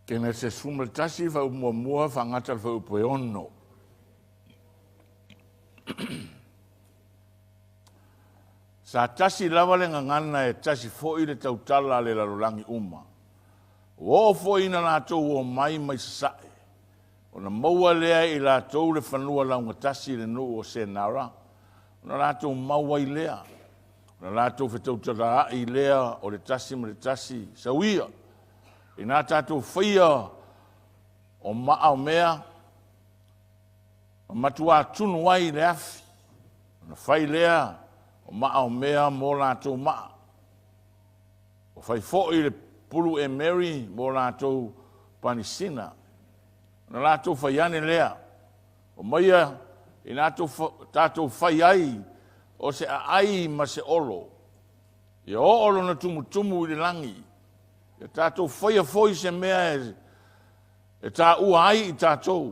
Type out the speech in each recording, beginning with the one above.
Kena se sumle tasi fa mua whangata fa upoe ono. Sa tasi lawale ngana e tasi fo'i le tautala le lalulangi uma. Wo fo'i na lātou o mai sae. O na maua lea i lātou le whanua launga tasi le no o senara. O na lātou maua i lea. O na lātou whetautara i lea o le tasi ma le tasi sawia. I nā tātou whaia o maa o mea, o matua tunu wai le afi, o na whai lea o maa o mea mō lātou maa. O whai fo'i le pulu e Mary mō lātou panisina. O na lātou whai ane lea, o maia i nā tātou whai ai o se a ai ma se olo. I o olo na tumu i le langi. E tātou whaia foi se mea e tā ua ai i tātou.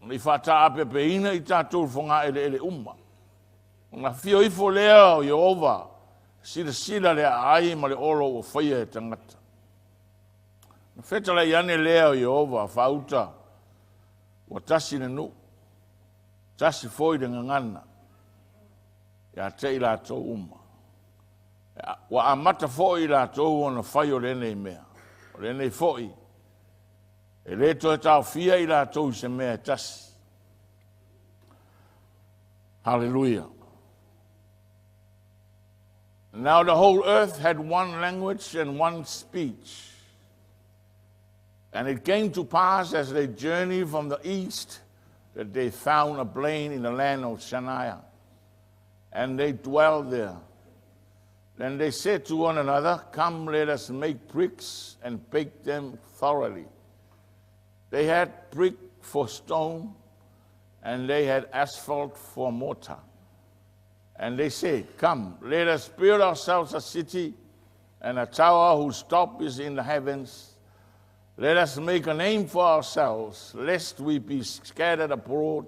I whata apepe ina i tātou whonga ele uma. Ngā whio ifo lea o Jehova, sila lea ai ma le olo o whaia e tangata. Na whetala i ane lea o Jehova, whauta, wa tasi na nu, tasi foi de ngangana, ia te i lātou uma. Wa amata fo'i la tau ona whai o rene i mea. O rene i fo'i. E leto e tau fia i la tau se mea tasi. Hallelujah. Now the whole earth had one language and one speech. And it came to pass as they journeyed from the east that they found a plain in the land of Shania. And they dwelled there. Then they said to one another, come, let us make bricks and bake them thoroughly. They had brick for stone, and they had asphalt for mortar. And they said, come, let us build ourselves a city and a tower whose top is in the heavens. Let us make a name for ourselves, lest we be scattered abroad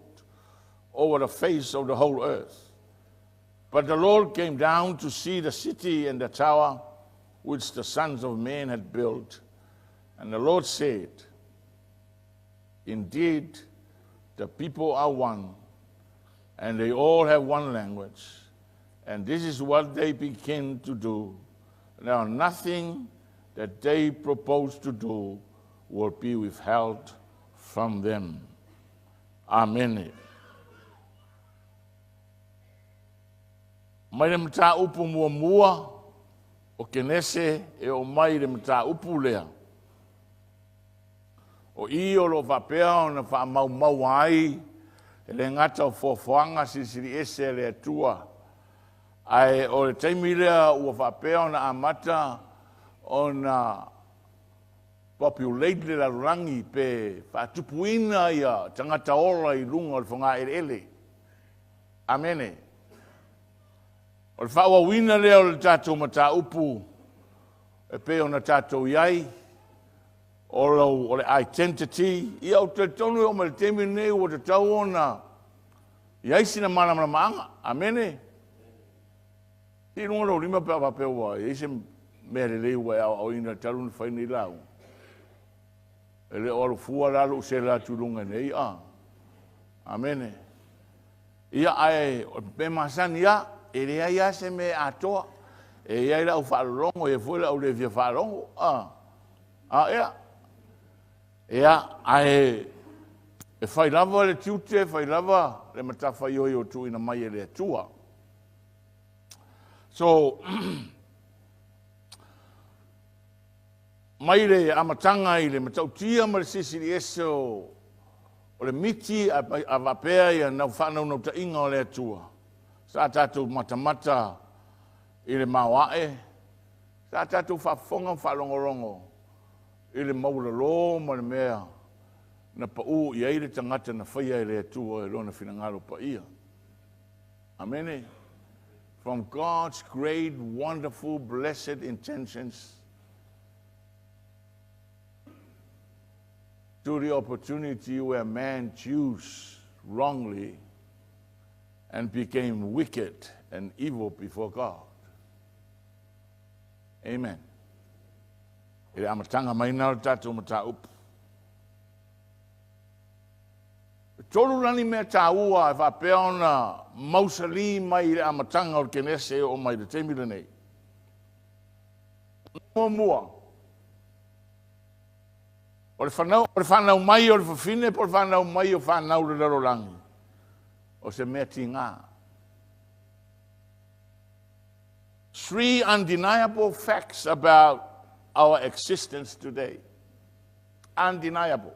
over the face of the whole earth. But the Lord came down to see the city and the tower which the sons of men had built. And the Lord said, indeed, the people are one, and they all have one language. And this is what they begin to do. Now nothing that they propose to do will be withheld from them. Amen. Mai le mta upu mua o kenese e o mai le mta upu lea. O i o lo whapea o na wha mau ai e le ngata o whawhanga sisiri ese le atua. Ai o le taimi lea ua whapea o na amata o na populate le la rangi pe whatupuina ia tangata ola i lunga o le whanga ele. Amene. O le whawawina lea o le tātou mata upu, e pe o na tātou iai, o le identity, ia o te tonu o me le temi nei o te tau o na iai sina mana maanga, amene. I runga lo lima pe apapeo wa, iai se mea le lei wa au ina talu na whaini i lau. E le oro fua lalo se la tulunga nei, amene. Ia ai, o pe masani ia, e rea ia se me atoa, e ia ila u whaalongo, e fuela u le via whaalongo, ea. Ea, e whai lava le tiute, whai lava le matawhai oi o tu ina mai e le atua. So, mai le amatanga i le matautia ma le sisiri ese o le miti a vapea ia nau whanau nau ta inga o le atua. Sa tātou matamata i le mauae, sa tātou whafonga whalongorongo i le maulalo ma le mea na pau i eire tangata na whaia i le atua e lona whinangalo pa ia. Amene. From God's great, wonderful, blessed intentions, to the opportunity where man chose wrongly and became wicked and evil before God. Amen. Ele amatanga mai nā o tātou mata upu. Tolu rani mea tā ua e whapea ona mausali mai le amatanga o kenese o mai le temile nei. Mua. O le whanau mai o le whawhine, po le whanau mai o whanau le rarolangi. O se mea ti ngā. 3 undeniable facts about our existence today. Undeniable.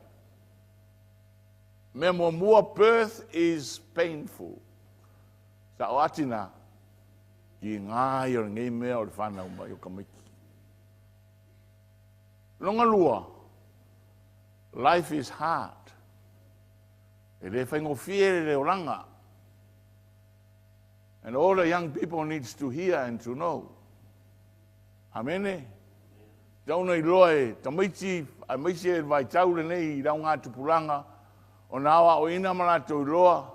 More birth is painful. Sa o atina, ki ngā i o ngei mea o le whanau mai o kamiki. Longa lua, life is hard. E le whaingo fiere le oranga. And all the young people needs to hear and to know. Amene? Tauna i loe, tamaiti, a maisi e vai taule nei i rau ngā tupulanga, o nāwa o ina malato i loa,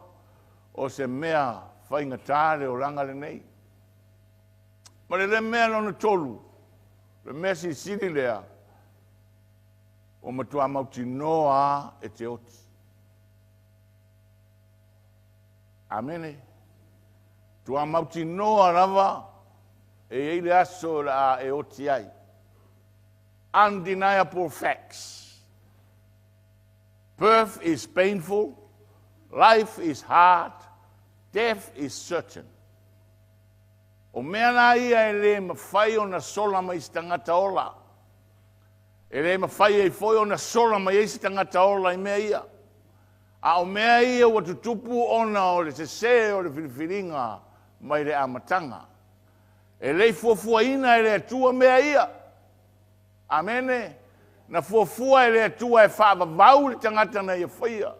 o se mea whainga tāre o ranga le nei. Ma le mea lona tolu, le mea si siri lea, o matua mauti noa e te oti. Amene? Tua mauti noa rava, e eile aso la e oti ai. Undeniable facts. Birth is painful, life is hard, death is certain. O mea nā ia e le mawhai o na sola mai si tangata ola. E le mawhai e foi o na sola mai si tangata ola i mea ia. A o mea ia wa tutupu ona o le se o le whiriwhiringa mai le amatanga. E le fuafua ina e le atua mea ia. Amene. Na fuafua e le atua e whaavavau le tangata na ia whaia.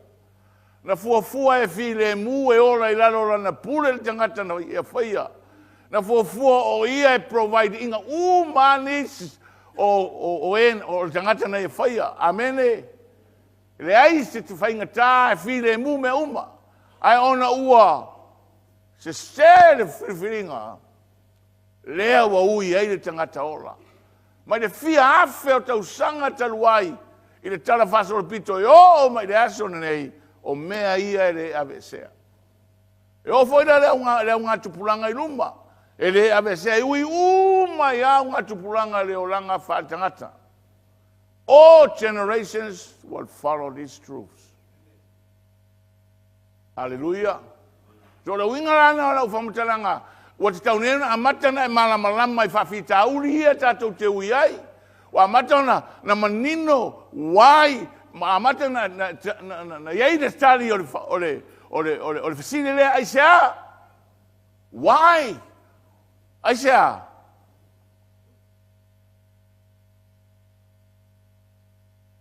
Na fuafua e fi le mu e ora i lalo na pule le tangata na ia whaia. Na fuafua o ia e provide inga umanis o le tangata na ia whaia. Amene. Le ai se tu whainga tā e fi le mu me uma. Ai ona ua se le whiriwhiringa. Lea wa ui ei le tangata ola. Mai le fia afe o tau sanga taluai. I le tala whaso le pito i o mai le aso nei. O mea ia e le avesea. E o foida le unga tupulanga i lumba. E le avesea i ui umai a unga tupulanga le o langa whaatangata. All generations will follow these truths. Hallelujah. So le winga lana o lau whamutalanga. Wa te taunena a matana e malamalama i whawhita uri hia tātou te ui ai. Wa matana na manino wai, ma matana na iei te stari o le whasine lea aisea. Why? Aisea.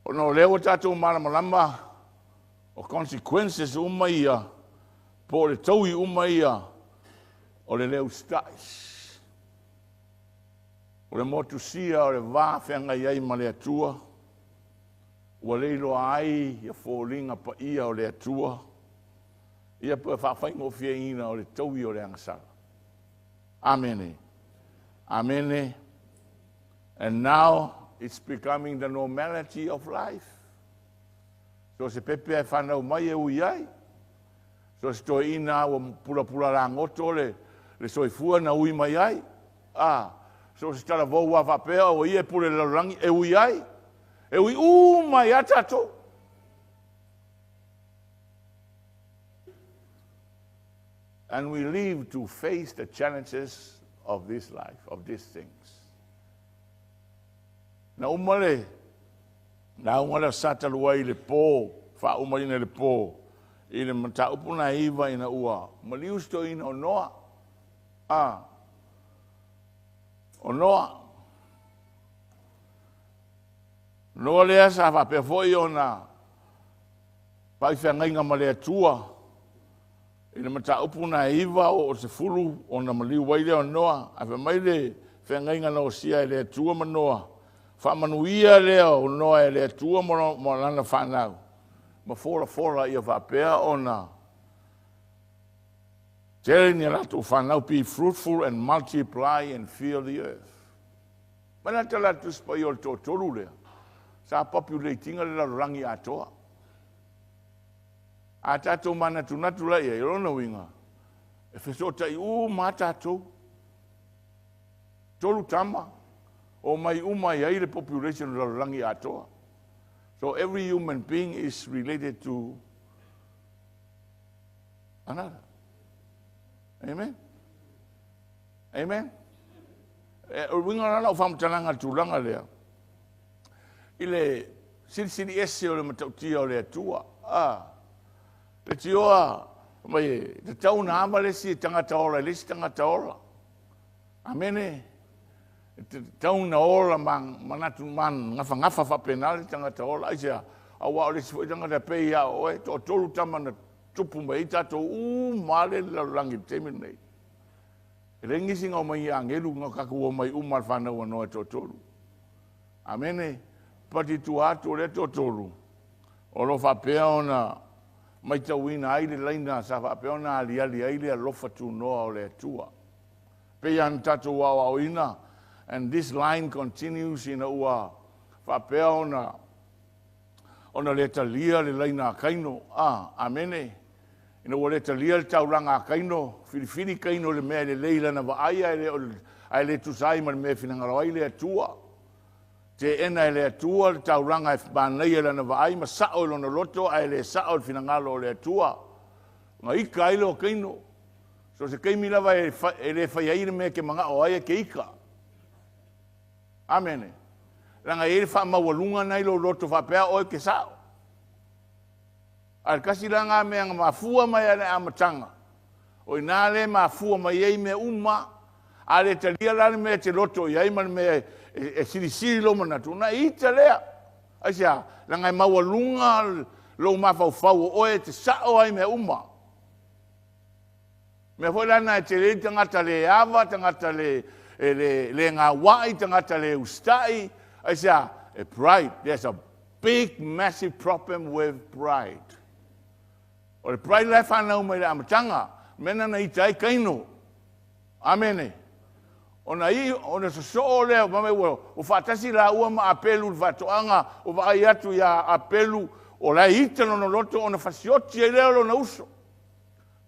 O no leo tātou malamalama o consequences umaia, po le taui umaia, o le leo stais. O le motu sia o le wāwhenga iei ma le atua. Ua leilo ai ia fōlinga pa ia o le atua. Ia pua whawhaingo fia ina o le taui o le angasara. Amene. Amene. And now it's becoming the normality of life. So se pepe e whanau mai e ui ai. So se toi ina ua pula rangoto le soifua na ui mai ai. So se tala vau a whapea o ie pule larangi e ui ai. E ui mai atato. And we live to face the challenges of this life, of these things. Na umale satalua i le pō, wha umarina le pō, i le mata upuna iwa ina ua, maliusto ina o noa. O noa. Noa lea sa whapea foi o na paiwhengainga ma lea tua. I le mata upuna iwa o se fulu o na maliu waile o noa. A wha mai le whengainga na o sia i lea tua ma noa. whamanuia leo Unoi lea tua mo lana whanau. Ma fora ia whapea ona. Tere ni latu whanau, be fruitful and multiply and fill the earth. Mana te latu spai o tō toru lea. Sa populatinga le rangi atoa. A tātou mana tunatu la ia, irona winga. E whesota i mā tātou. Toru tama. O mai umai ai le population la rangi atoa. So every human being is related to another. Amen? Amen? Winga nana o whamtananga tūlanga lea. I le siri ese o le matautia o le atua. Le tioa, mai, te tau na ama lesi e tangata ora, lesi tangata ora. Amene? Te tau na ora manatu ngafa whapena le tangata ora. Aisea, awa o lesi fo tangata pei a oe, to tolu tama na tupu mai tato male la rangi temen nei. Rengi singa o mai angelu ngakaku o mai umar whanau anoa to tolu. Amene? Pati tu atu le to tolu. O lo whapea ona mai tauina ai le laina sa whapea ona ali ai le alofa tu noa o le atua. Pea an tato wao ina. And this line continues in a ua whapea ona le talia le laina kaino. Amene. Ina ua le talia le tauranga kaino. Whiriwhiri kaino le mea le leila na waai ai le tusai ma le mea whinangaro ai le atua. Te ena le atua le tauranga e whanei le na waai ma sao lona loto ai le sao le whinangalo le atua. Nga ika ai lo kaino. So se keimi lava e le whaiaire mea ke mga o ai ke ika. Amene. Langa e le wha mawalunga nei lo loto whapea oe ke sao. Al kasi langa mea nga mafua mai ane amatanga. O ina le mafua mai ei mea uma. Ale te lia lani mea te loto i aiman mea e siri lo manatu. Na ita lea. Aisea, langa e mawalunga lo mafau oe te sao ai mea uma. Mea foi lana e te rei tangata le ava, tangata le ngā wai, tangata le ustai. Aisea, pride. There's a big, massive problem with pride. O le pride lai whanau mai le amatanga, mena na itai kaino. Amene. Ona so lea, mame ua, o whatasi la ua ma apelu, whatoanga, o vai atu ya apelu, o la ita no loto, ona whasioti e leo lo na uso.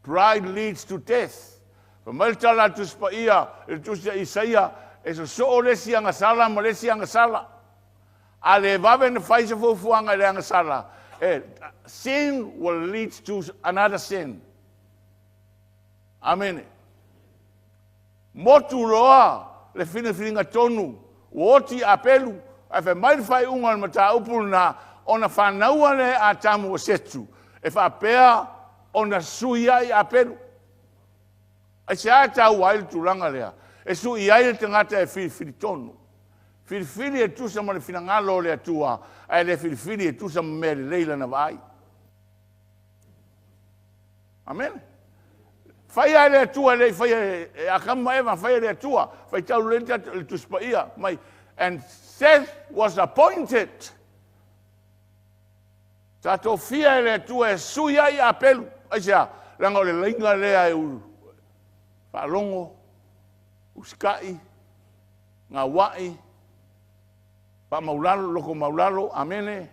Pride leads to death. Pamalta la tuspa ia, e tusia Isaia, e so lesi anga sala, ma lesi anga sala. Ale vave na whaisa fuanga le anga sala. Sin will lead to another sin. Amen. Motu roa le whina tonu. Woti apelu. E wha mai whai unga mata upulu na ona whanaua le a tamu o setu. E wha pēa ona sui ai apelu. Ai se a tau waile turanga lea. E sui ai le tangata e whiri tonu. Whiri e tusa ma le whinangalo le atua. Ai le whiri e tusa ma mea le leila na vai. Amen. Fai ai le atua le fai a kama eva fai le atua. Fai tau le tuspa ia. Mai. And Seth was appointed. Tato fia le atua e sui ai apelu. Aisea, langa o le lainga lea e uru. Whalongo, uskai, ngā wai, pa maulalo, loko maulalo, amene,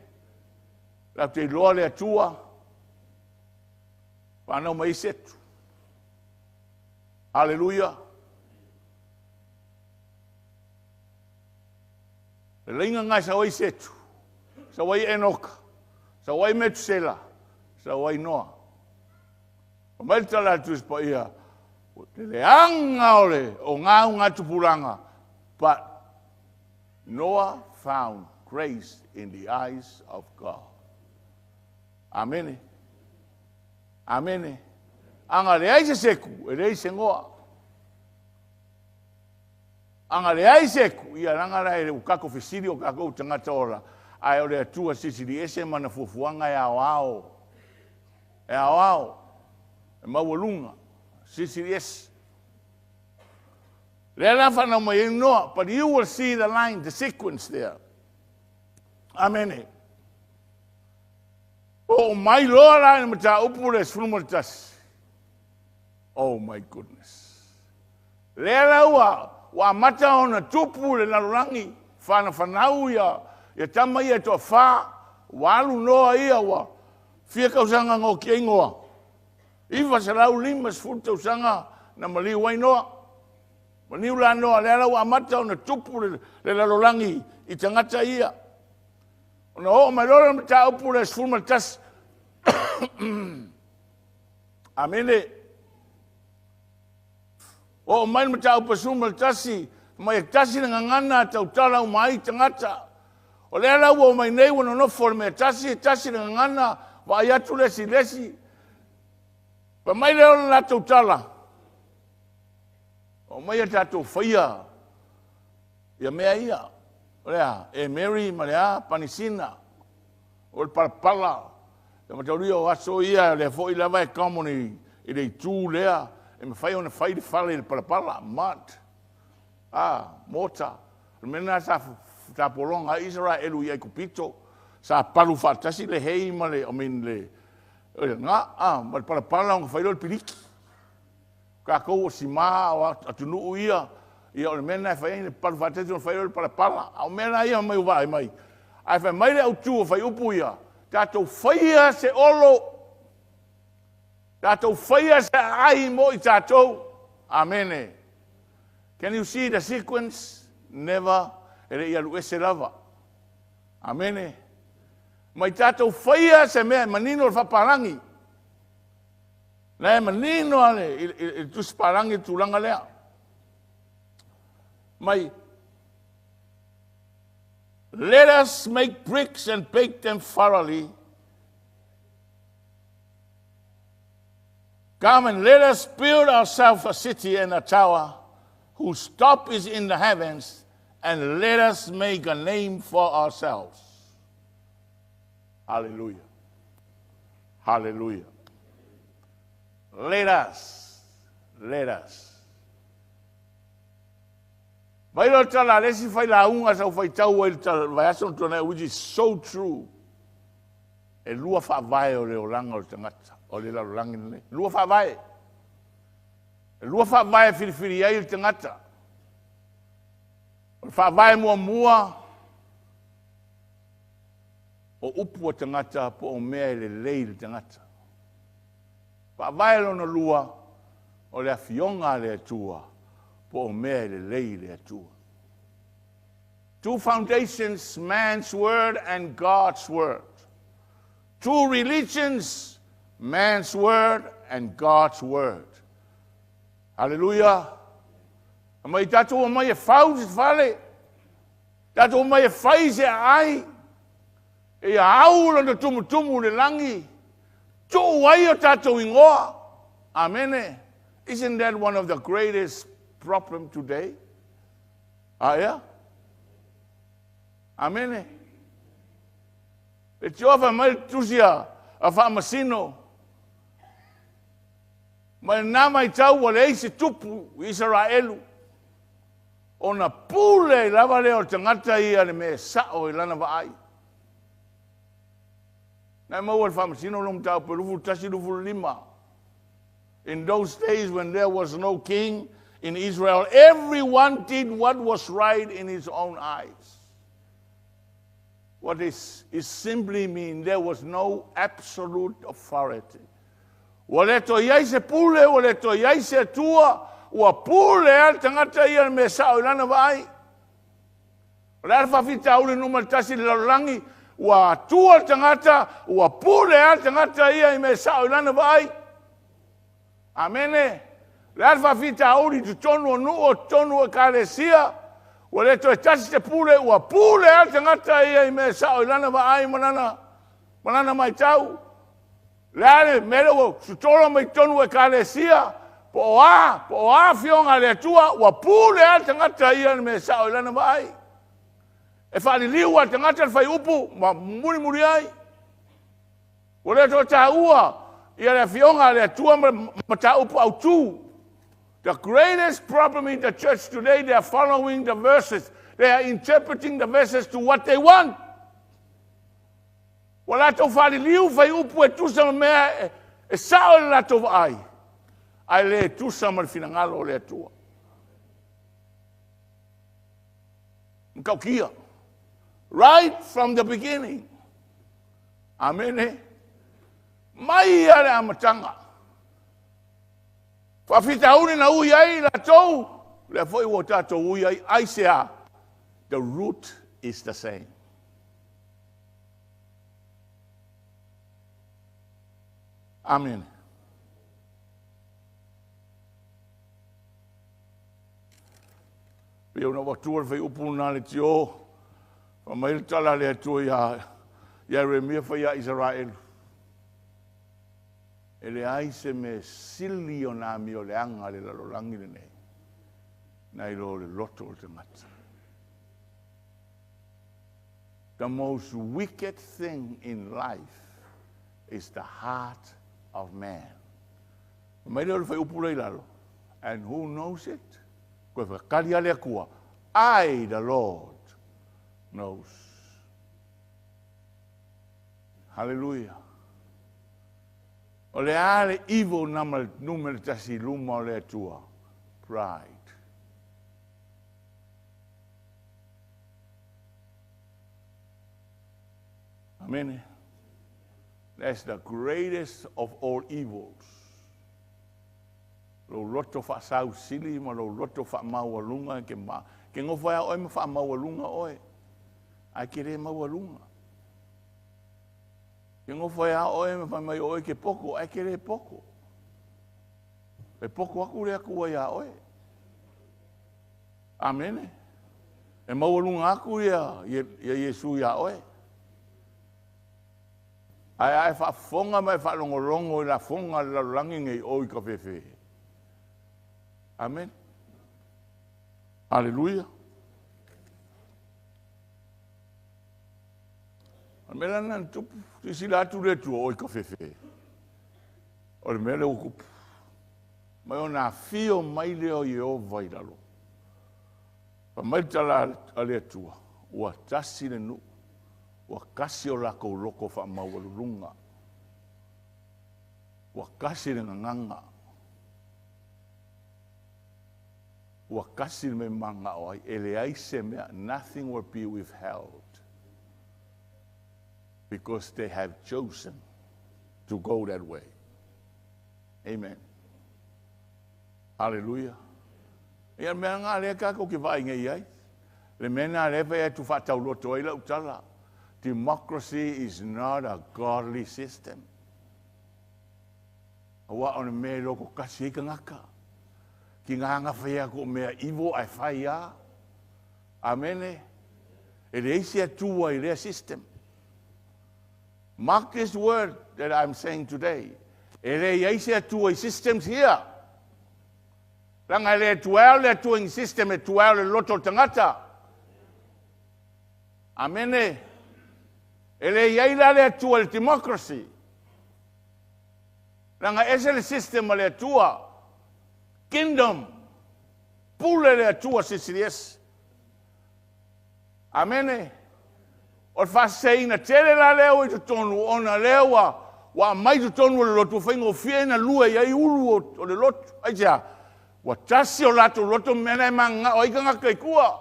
la te loa le atua, whanau mai setu. Hallelujah. Le lainga ngai sa wai setu, sa wai Enoka, sa wai Metusela, sa wai Noa. O mai tala atus pa ia, te leanga ole o ngā tupuranga. But Noah found grace in the eyes of God. Amen. Amen. Anga le ai se seku, e rei se ngoa. Anga le ai seku, ia rangara e ukako fesiri o kako tangata ora. Ai o le atua sisiri ese mana fufuanga e ao. E ao. E mawalunga. CCS. But you will see the line, the sequence there. Amene. O mai loa la ni mata upu le sfumultas. Oh my goodness. Lera wa mata ona tupu le lalurangi. Fana fanau ya tama ia to fa. Walu noa ia wa. Fia kausanga ngō ki ingoa. Iwa sa lau limas futa usanga na mali wainoa. Mani ula noa lera wa mata ona tupu le lalurangi i tangata ia. Ona o mai lora mata upu le sfumultas. Amene. O mai mata upu sfumultasi. Mai tasi na ngangana tau tala umai tangata. O lea lau o mai nei wana nofo me tasi na ngangana wa ayatu lesi. Pa mai leo na tau tala. O mai atato whaia. Ia mea ia. O lea, e Mary ma lea panisina. O le parapala. Ia matauria o aso ia lea fo i lava e kamoni i rei tū lea. E me whai ona whai de whale le parapala. Mat. Mota. Mena sa polonga Israelu ia kupito. Sa palu fatasi le hei ma le omin le. Ma le parapala on whairo le piliki. Ka kou o si maa o atunu ia. Ia o le mena e whai le palu fatasi on whairo le parapala. Au mena ia mai uwai mai. Ai whai mai le au tū o whai upu ia. Tātou whaia se olo. Tātou whaia se ai mo i tātou. Amene. Can you see the sequence? Never. Ere ia luese lava. Amene. Mai tātou whaia se mea manino le whaparangi. Nei manino ale i tusparangi tūranga lea. Mai. Let us make bricks and bake them thoroughly. Come and let us build ourselves a city and a tower whose top is in the heavens, and let us make a name for ourselves. Hallelujah. Hallelujah. Let us. Vai lo tala lesi fai la unga sa fai tau el tala vai aso tona, which is so true. E lua fa vai o le olanga o tangata, o le la olangi ne. Lua fa vai. E lua fa vai firifiri ai il tangata. O fa vai mua o upu o tangata po o mea le lei il tangata. Fa vai lo no lua o le afionga le atua. Po mea le lei le atua. Two foundations, man's word and God's word. Two religions, man's word and God's word. Hallelujah. Mai tātou mai e whau se whale. Tātou mai e whai se ai. E aula na tumutumu le langi. Tō wai o tātou ingoa. Amen. Isn't that one of the greatest problem today? Yeah? Amen. E te ofa mai tusia a whaamasino. Mai nā mai tau wa le eise tupu Israelu. O na pule lava leo tangata ia le me sao i lana wa ai. Nai maua le whaamasino lom tau pe rufu tasi rufu lima. In those days when there was no king in Israel, everyone did what was right in his own eyes. What is simply mean there was no absolute authority. Wale to iai se pule, wale to iai se tua, ua pule al tangata ia me sao ilana vai. Wale alfa fita uli numa tasi lalangi, ua tua tangata, ua pule al tangata ia me sao ilana vai. Amene. Le alfa fita uli tu tonu o nuo, tonu o karesia, wale to tasi te pule, ua pule al tangata ia me sao ilana vai manana mai tau. Lare mero sutolo mai tonu e kalesia po a fionga le tua wa pule al tangata ia me sao lana vai e fali liu al tangata fai upu ma muri ai wala to taua ia le fionga le tua ma ta upu au tu. The greatest problem in the church today, they are following the verses, they are interpreting the verses to what they want. Wa lato whare liu whai upu e tusa ma mea e sao le lato ai. Ai le tusa ma le finangalo o le atua. Mkau kia. Right from the beginning. Amen. Mai ale amatanga. Whawhita uni na ui ai la tau. Le foi wo tato ui ai ai sea. The root is the same. Amen. Pio na watua fai upu na le tio. Wa mai tala le atua ya Jeremia fai ya Israel. Ele ai se me sili o na mi o le anga le lalolangi le nei. Nai lo le loto o te ngata. The most wicked thing in life is the heart of man. Mai le fai upu le lalo. And who knows it? Koe whakari ale akua. I, the Lord, knows. Hallelujah. O le ale evil numele tasi luma o le atua. Pride. Amen. That's the greatest of all evils. Lo roto fa sau sili ma lo roto fa maualunga ke ma. Ke ngofo ya oi ma fa maualunga oi. Ai kere maualunga. Ke ngofo ya oi ma fa mai oi ke poko, ai kere poko. E poko aku le aku ya oi. Amen. E maualunga aku ya Yesu ya oi. Ai fa fonga mai fa longo la fonga la langi ngai oi ka fefe. Amen. Hallelujah. Amela nan tu sila tu le tu oi ka fefe. O le mele o kup. Mai ona fio mai leo Jehova i lalo. Pa mai tala ale tua. Ua tasi le nu. Ua kasi o lako loko fa mawalulunga. Ua kasi le nganga. Ua kasi me manga o ai ele ai se mea, nothing will be withheld. Because they have chosen to go that way. Amen. Hallelujah. Ia mea ngā lea kako ki vai ngai ai. Le mena lewe e tu whatau loto ai lau tala. Democracy is not a godly system. Awa o ne me loko kasi ika ngaka. Ki nganga whea ko mea iwo ai whaia. Amene. E reisi atua I rea system. Mark this word that I'm saying today. E reisi atua I systems here. Ranga le tuao le atua in system e tuao le loto tangata. Amene. E reia le atua le democracy. Ranga ese le system le atua. Kingdom. Pule le atua sisiries. Amene. O fasei na tele la leo I tonu ona lewa. Wa mai tonu le lotu whaingo fie na lua I ai ulu o le lotu. Ai tia. Wa tasi o lato lotu mena manga o ika ngaka I kua.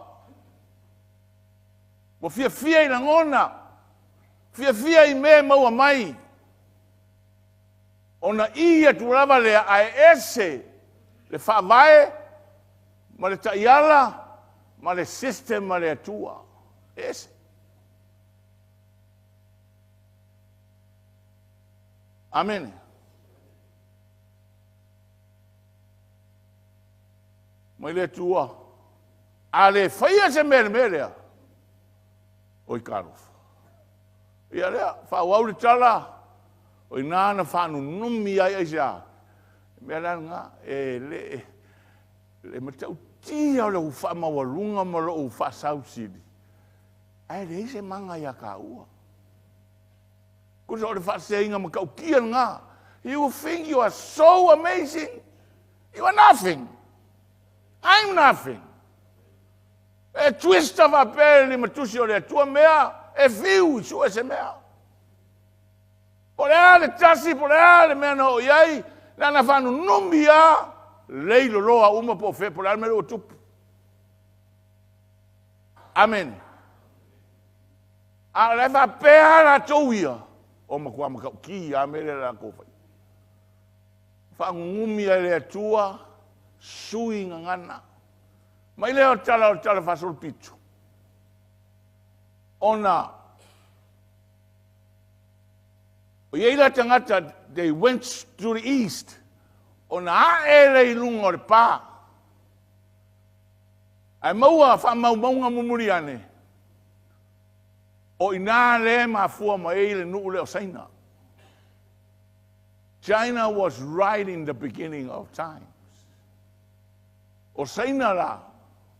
Wa fie na ngona. Fie I me maua mai. Ona ia tu lava le ai ese. Le whawae. Ma le taiala. Ma le system ma le atua. Ese. Amen. Mai le tua. Ale whaia se mere. Oi karof. Ia rea, whauau le tala. Oi nāna whanu numi ai aisa. Mea nga, le matau tia o le uwha mawalunga ma lo uwha sausiri. Ai le ise manga ia ka ua. Kusa o le whaseinga ma kau kia nga. You think you are so amazing. You are nothing. I'm nothing. E twist of a pele ni matusi o le tua mea. E fiu sua se mea. Po lea le tasi, po lea le mea no iai, lana whanu numia, leilo loa uma po fe, po lea me lo tupu. Amen. A le fa pea la tauia, o makua makau ki, a mere la kofai. Whangumia le atua, sui ngangana. Mai leo tala fasol pitu. Ona, o yeila tangata, they went to the east. Ona aere ilunga o le pā. Ai maua whamaunga mumuriane. O ina le mafua mai le nuu leo saina. China was right in the beginning of times. O saina la,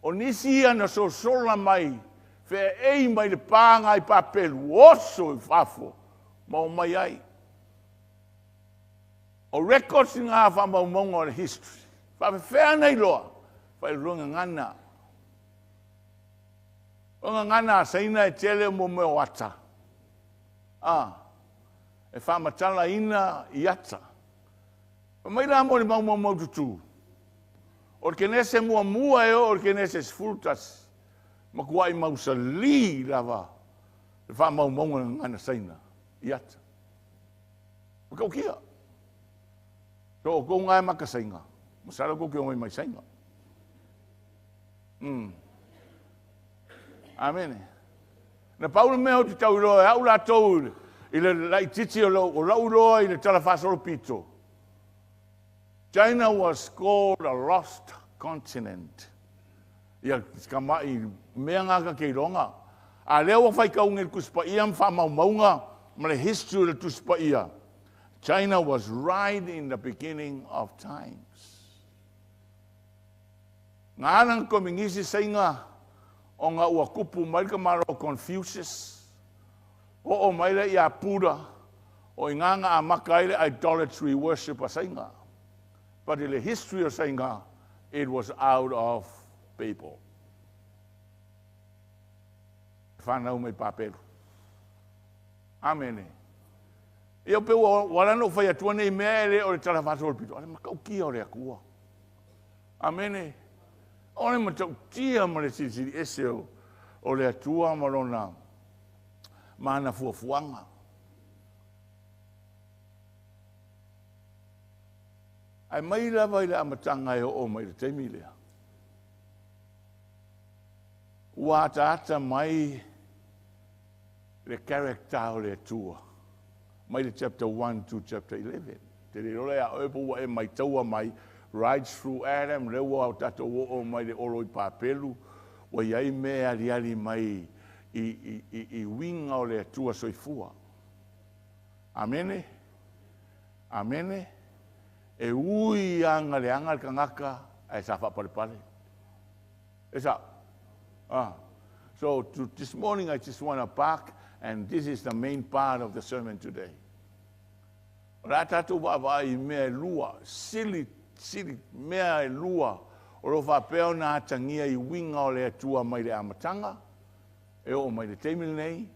o nisi ana so sola mai, fe ei mai le panga i papelu, oso i fafo, mau mai ai. O records i ngā whamaumonga o le history. Whape whea nei loa, whai runga ngana. Runga ngana saina e tele mo me o ata. E whamatala ina i ata. Mai la mo le mau tutu. O ke nese mua e o ke nese sfultas. Ma kua i mausa li lava. E whamaumonga ngana saina i ata. Kau kia. So ko ngai makasainga. Masala ko ke mai sainga. Amen. Na Paulo me o te tau roa, au la tau i le lai titi o lau roa i le talafasoro pito. China was called a lost continent. Ia skama i mea ngaka kei ronga. A leo whai kaunga i kuspa ia mwha maunga, ma le history le tuspa ia. China was right in the beginning of times. Ngā anang ko mingisi sainga o ngā ua kupu maika maro o Confucius, o maile i a Buddha, o i nganga a makaile idolatry worship a sainga. But in the history of sainga, it was out of Babel. Whanau mai papelu. Amen. Ia pe wala no fai atua nei mea ele o le talafasol pito. Ale makau kia o le akua. Amene. O le matau tia ma le siri ese o le atua marona mana fuafuanga. Ai mai lava i le amatanga e o mai le teimi lea. Ua ata mai le character o le atua. Mai le chapter 1 to chapter 11. Te re role a oepo wa e mai taua mai, right through Adam, rewa au tato o mai le oro i papelu, wa iai mea ali mai i winga o le atua soifua. Amene? Amene? E ui anga le anga le kangaka, e sa whaparepare. E sa? So this morning I just want to park, and this is the main part of the sermon today. Ratatu baba I mea lua, sili mea lua, o lo whapeo nā tangia I winga o le atua mai le amatanga, e o mai le teimi nei,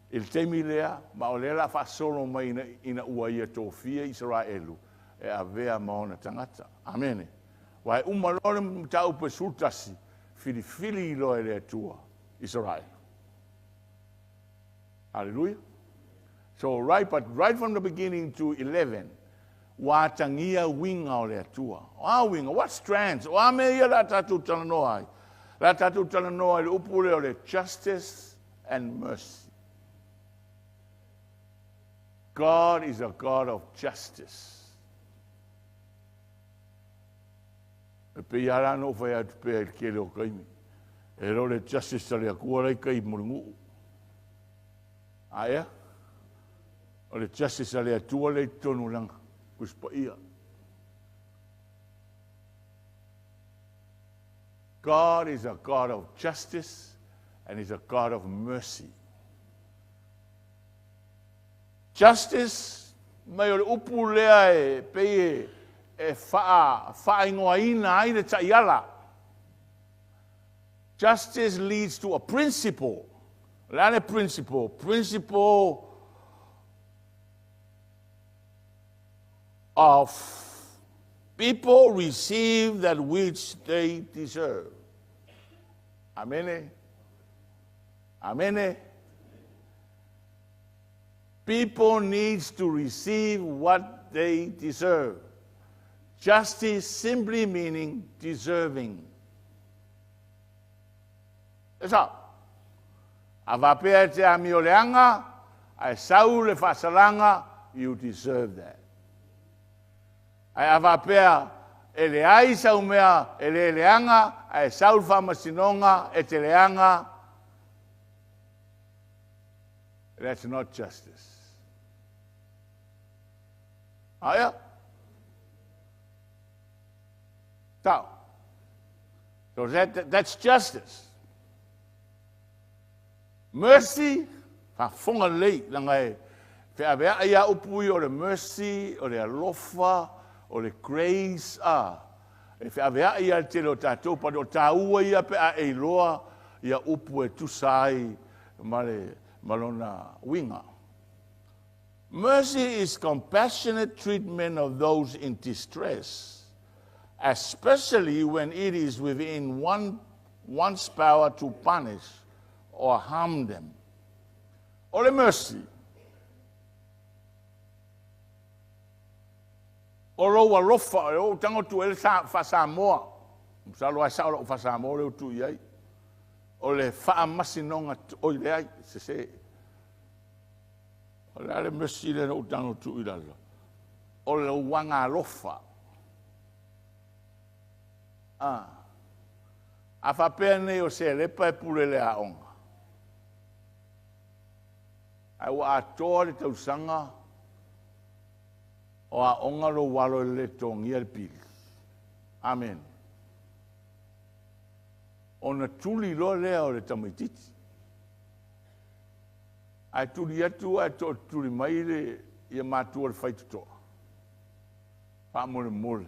il teimi lea, ma o le la whasolo mai ina ua ia tōwhia Israelu, e a vea maona tangata. Amene. Wai umalore mtau pe sultasi, fili loe le atua Israel. Hallelujah. So right from the beginning to 11, wa tangia winga o le atua. Wa winga, what strands? Wa mea la tatu talanoai. La tatu talanoai le upule o le justice and mercy. God is a God of justice. E pe yara no fai atu pe kele o kaimi. E ro le justice tale a kuarai kai muringu. Aia? O le justice ale atua le tonu langa. Kuspa ia. God is a God of justice and He's a God of mercy. Justice, mai o le upu lea e pei e faa ingoa ina ai le taiala. Justice leads to a principle. Lane principle of people receive that which they deserve. Amen. Amen. People needs to receive what they deserve. Justice simply meaning deserving. That's all. Avapea te amioleanga, ai sau le fasalanga, you deserve that. Ai avapea ele ai sau mea ele leanga, ai sau famasinonga e te leanga. That's not justice. Ah, yeah? So that's justice. Mercy, fa fonga lei langai. Fe avea ia upui o le mercy, o le alofa, o le grace E fe avea ia te lo tatou pa do taua ia pe a eiloa ia upu e tusai male malona winga. Mercy is compassionate treatment of those in distress, especially when it is within one's power to punish or harm them. Ole mercy. O roa lofa, o tango tu ele fa Samoa. Msalo ai sao fa Samoa le tu iai. O le fa masinonga o le ai se. O le mercy le o tango tu i lalo. O le wanga lofa. A fa pene o se le pa pule le aonga. Ai wa atore te usanga o a onga lo walo le tongi al pil. Amen. Ona tuli lo lea o le tamaititi. Ai tuli atu ai to tuli mai le ia matua le fai tutoa. Pa mole mole.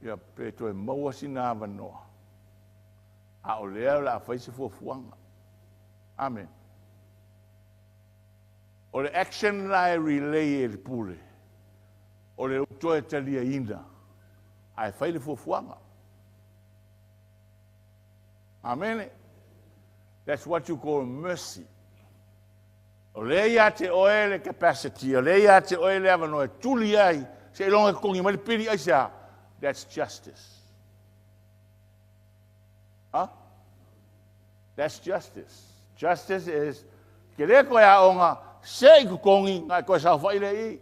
Ia peto e maua sina avanoa. A o lea la fai se fuafuanga. Amen. O le action la e relay e le pule. O le utoe talia ina. Ai fai le fuafuanga. Amen. That's what you call mercy. O le ia te oe le capacity. O le ia te oe le avanoa. Tuli ai. Se longa kongi mai piri ai sa. That's justice. Huh? That's justice. Justice is ke le ko ya onga se ku kongi ngai ko sa fai le I.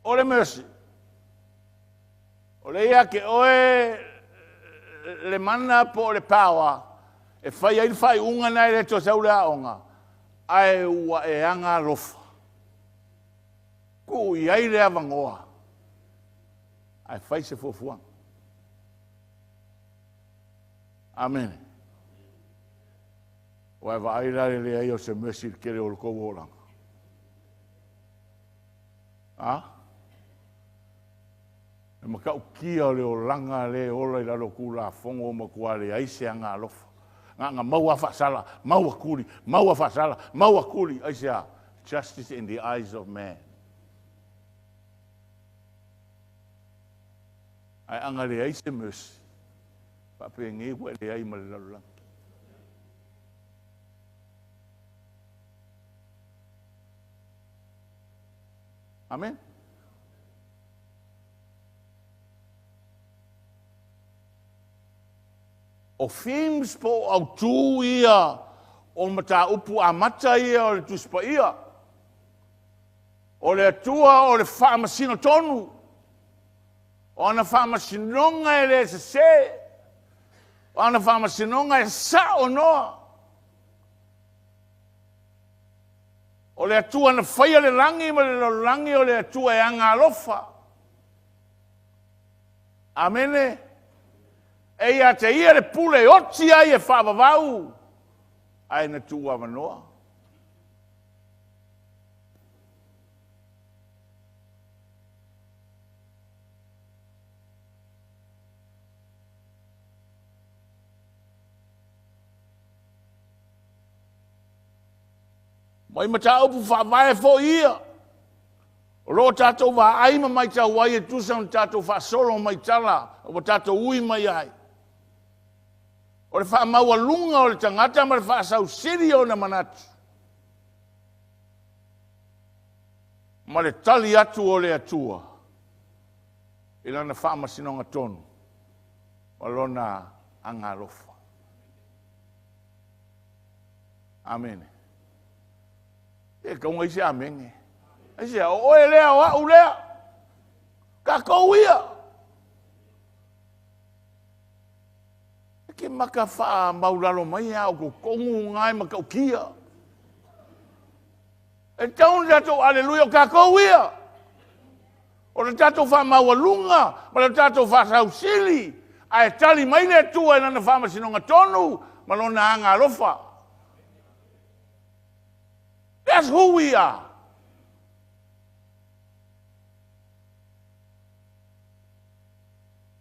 O le mercy. O le ia ke oe le mana po le power e fai unga nai le to sa ula onga. Ai wa e anga lofa. Ku ia le avangoa. Ai fai se fofuang. Amen. Wa va ira le ai o se mercy ke le o ko wolang. E maka ukia le o langa le ola I lalo kula fongo o makua le ai se anga alofa. Nga maua fasala, maua kuli, maua fasala, maua kuli. Ai se justice in the eyes of man. Ai anga le ai se mercy. Pape ngi wa le ai malala. Amen. O films po au tu ia o mata upu a mata ia o le tuspa ia. O le atua o le whaamasino tonu. O ana whaamasinonga e le se. O ana whaamasinonga e sa o noa. O le atua na whaia le langi ma le langi o le atua e anga alofa. Amene. E ia te ia le pule oti ai e whaavavau. Ai na tua manoa. Mai mata upu whaavae fo ia. O lo tātou wā aima mai tau wai e tusa o tātou wha solo mai tala, o tātou ui mai ai. O le wha maua lunga o le tangata ma le wha sau siri o na manatu. Ma le tali atu o le atua. I lana wha masinonga tonu. O lona angarofa. Amen. E kaunga isi amenge. Isi a oe lea o au lea. Ka kouia. Ke maka wha maulalo mai au ko kongu ngai maka ukia. E taun tatou aleluia ka kouia. O le tatou wha maualunga. Ma le tatou wha sausili. A e tali mai le tua e nana wha masinonga tonu. Ma lona anga alofa. That's who we are.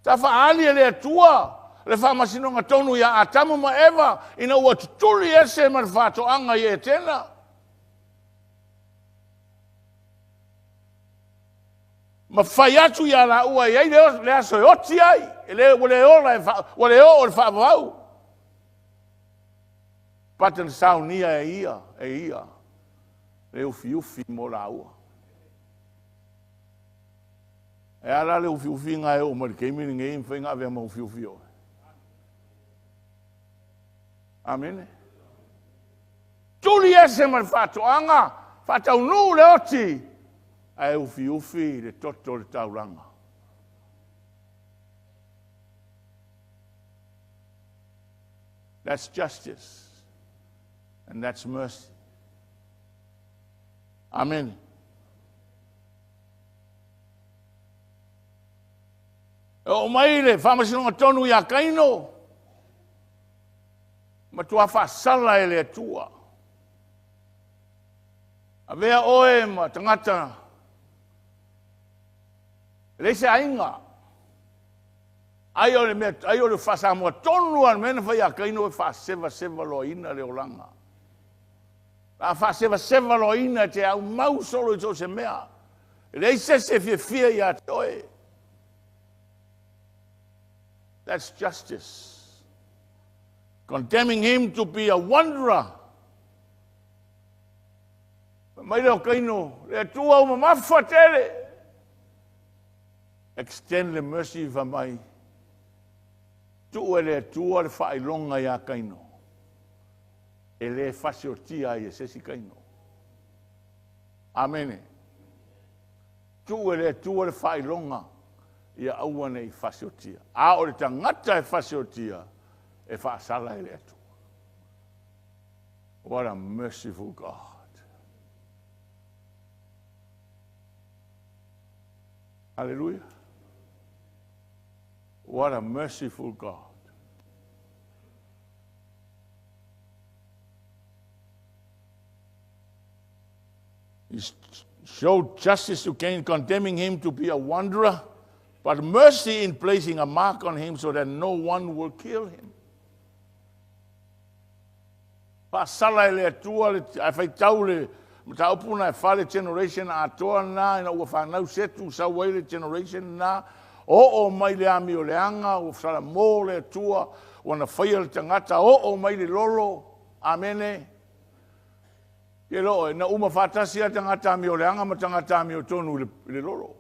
Ta whaali e lea tua. Le whamasinonga tonu ia a tamu ma ewa. Ina ua tutuli ese ma le whatoanga i e tena. Ma whai atu ia la ua i ei le aso e oti ai. E le o le whaavau. Patan sau nia e ia. Le ufi mo la ua. E ala le ufi nga e o ma le keimini nge im whainga vea ma ufi o. Amen. Tuli ese ma le whatoanga. Whatau nu le oti. Ai ufi le toto le tauranga. That's justice. And that's mercy. Amen. O mai le whamasinonga tonu ia kaino. Ma tua whasala e le atua. A vea oe ma tangata. Le se ainga. Ai o le whasamua tonu an mena whai a kaino e whaseva lo ina le olanga. A whaseva lo ina te au mau solo i tō se mea. Le se fia ia toe. That's justice. Condemning him to be a wanderer. Mai leo kaino, le tua uma mawha tele. Extend the mercy va mai. Tu le tua le whailonga ia kaino. E le whasiotia i e sesi kaino. Amene. Tu le tua le whailonga ia aua nei whasiotia. A o le tangata e whasiotia e whaasala e le atu. What a merciful God. Hallelujah. What a merciful God. He showed justice to Cain, condemning him to be a wanderer, but mercy in placing a mark on him so that no one will kill him. Pasala le atua le fai tau le mataupuna e fale generation a toa na ina ua whanau setu sa waile generation na o mai le ami o le anga o sala mo le atua wana whaia le tangata o mai le lolo. Amene. Ke lo na uma fatasi a tangata ami o le anga ma tangata ami o tonu le lolo.